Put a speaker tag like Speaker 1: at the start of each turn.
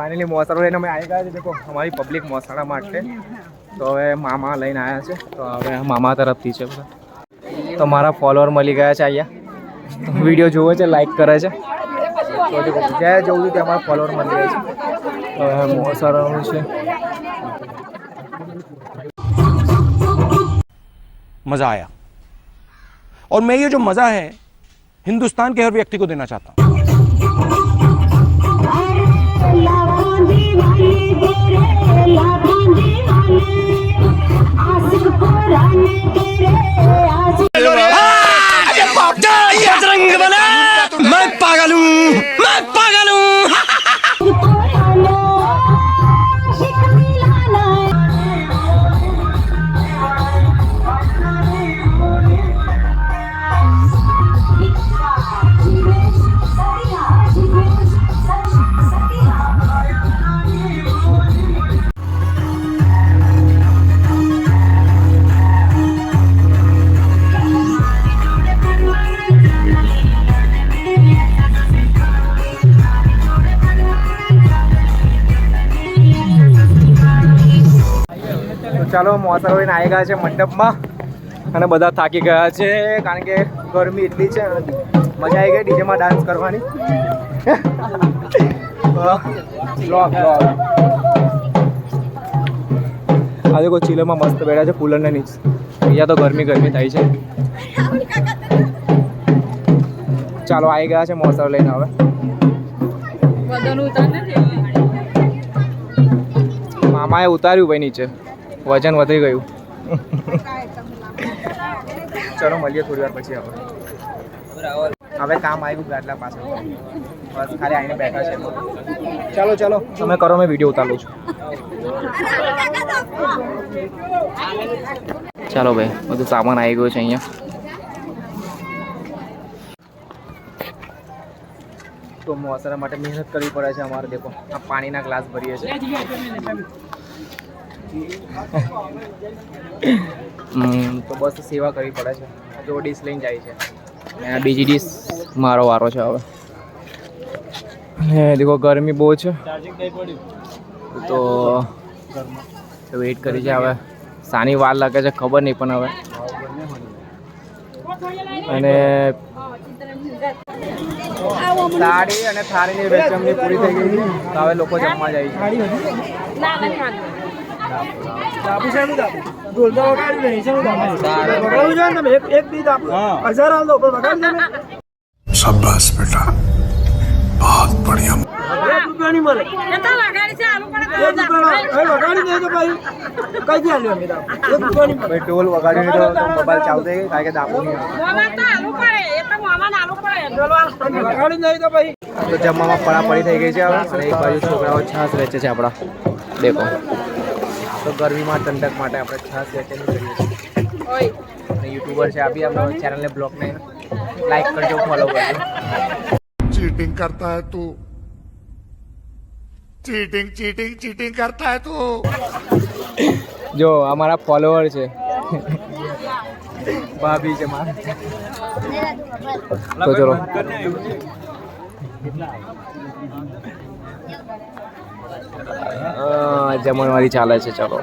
Speaker 1: Finally मोसाड़ा लઈને અમે આવી ગયા છે। देखो हमारी पब्लिक मोसाड़ा માટે तो હવે મામા લઈને આવ્યા છે તો હવે મામા તરફથી છે બધા તો મારા ફોલોઅર મળી ગયા છે અહીંયા તો વિડીયો જોવે છે લાઈક કરે છે તો देखो જ્યાં જોઉં છું ત્યાં અમારા ફોલોઅર મળી ગયા છે તો હવે મોસાડાનું છે।
Speaker 2: मजा आया और मैं ये जो मजा है हिंदुस्तान के हर व्यक्ति को देना चाहता हूँ। मैं पागल हूँ, मैं पागल हूँ।
Speaker 1: ચાલો મોસાળો લઈને આવી ગયા છે મંડપમાં અને બધા થાકી ગયા છે કારણ કે ગરમી એટલી છે મજા આવી ગઈ ડીજેમાં ડાન્સ કરવાની બ્લોગ આ દેખો ચિલરમાં મસ્ત બેઠા છે કુલરના નીચે અહીંયા તો ગરમી થાય છે। ચાલો આવી ગયા છે મોસાળો લઈને હવે મામાએ ઉતાર્યું ભાઈ નીચે वजन वधी गયું। चलो મળીએ થોડી વાર પછી હવે કામ આવ્યું ગાટલા પાસે બસ ખાલી આવીને બેઠા છે। ચાલો ચાલો તમે કરો મેં વિડીયો ઉતારું છું। ચાલો ભાઈ બધું સામાન આવી ગયું છે અહીંયા તો મોસાળા માટે મહેનત કરવી પડે છે અમારે। દેખો આ પાણીના ગ્લાસ ભરીએ છીએ તો બસ સેવા કરવી પડે છે। જો ડીશ લઈને જાય છે અને બીજી ડીશ મારો વારો છે હવે દેખો ગરમી બહુ છે તો વેઇટ કરી છે હવે સાની વાર લાગે છે ખબર નહીં પણ હવે અને સાડી અને થાળીની વેચમણી પૂરી થઈ ગઈ તો હવે લોકો જમવા જાય છે।
Speaker 3: शाबाश बेटा बहुत बढ़िया।
Speaker 1: टोल वगाड़ी तो मोबाइल चालू थे કારણ કે દાબો નહીં તો જમવામાં પડાપડી થઈ ગઈ છે હવે અને એક બાજુ છોકરાઓ છાશ વેચે છે આપણા દેખો તો ગરમીમાં ઠંડક માટે આપણે છાશ વેચેલી કરીએ છીએ અને યુટ્યુબર છે આ બી આપણા ચેનલને બ્લોગને લાઈક કરજો ફોલો કરજો।
Speaker 3: चीटिंग करता है तू चीटिंग चीटिंग चीटिंग करता है तू।
Speaker 1: જો અમારા ફોલોઅર છે ભાભી છે મારા તો ચલો જમણવારી ચાલે છે। ચલો